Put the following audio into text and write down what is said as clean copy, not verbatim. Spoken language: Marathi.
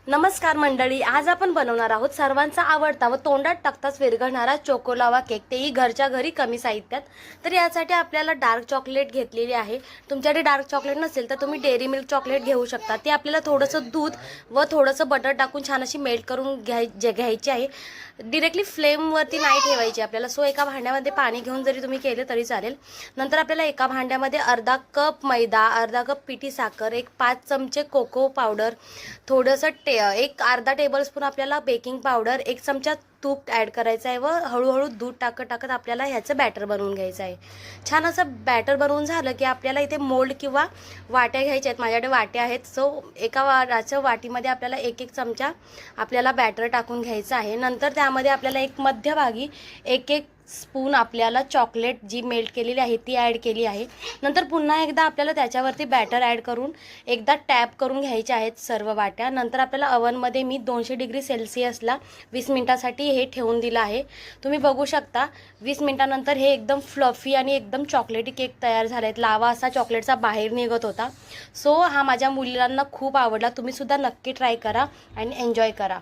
नमस्कार मंडळी, आज आपण बनवणार आहोत सर्वांचा आवडता व तोंडात टाकताच विरघळणारा चोको लावा केक, तेही घरच्या घरी कमी साहित्यात। तर यासाठी आपल्याला डार्क चॉकलेट घेतलेली आहे। तुमच्याकडे डार्क चॉकलेट नसेल तर तुम्ही डेअरी मिल्क चॉकलेट घेऊ शकता। ती आपल्याला थोडंसं दूध व थोडंसं बटर टाकून छान अशी मेल्ट करून घ्यायची आहे। डायरेक्टली फ्लेमवरती नाही ठेवायची आपल्याला। सो एका भांड्यामध्ये पाणी घेऊन जरी तुम्ही केले तरी चालेल। नंतर आपल्याला एका भांड्यामध्ये अर्धा कप मैदा, अर्धा कप पिठी साखर, एक 5 चमचे कोको पावडर, थोडंसं एक अर्धा टेबलस्पून आपल्याला बेकिंग पावडर, 1 चमचा तूप ॲड करायचं आहे व हळूहळू दूध टाकत आपल्याला ह्याचं बॅटर बनवून घ्यायचं आहे। छान असं बॅटर बनवून झालं की आपल्याला इथे मोल्ड किंवा वाट्या घ्यायच्या आहेत। माझ्याकडे वाट्या आहेत। सो एका वाटीमध्ये आपल्याला 1-1 चमचा आपल्याला बॅटर टाकून घ्यायचं आहे। नंतर त्यामध्ये आपल्याला एक मध्यभागी 1-1 स्पून आपल्याला चॉकलेट जी मेल्ट केलेली आहे ती ॲड केली आहे। नंतर पुन्हा एकदा आपल्याला त्याच्यावरती बॅटर ॲड करून एकदा टॅप करून घ्यायचे आहेत सर्व वाट्या। नंतर आपल्याला ओव्हनमध्ये मी 200 डिग्री सेल्सिअसला 20 मिनिटासाठी हे ठेवून दिलं आहे। तुम्ही बघू शकता 20 मिनिटानंतर हे एकदम फ्लफी आणि एकदम चॉकलेटी केक तयार झाले आहेत। लावा असा चॉकलेटचा बाहेर निघत होता। सो हा माझ्या मुलांना खूप आवडला। तुम्ही सुद्धा नक्की ट्राय करा आणि एन्जॉय करा।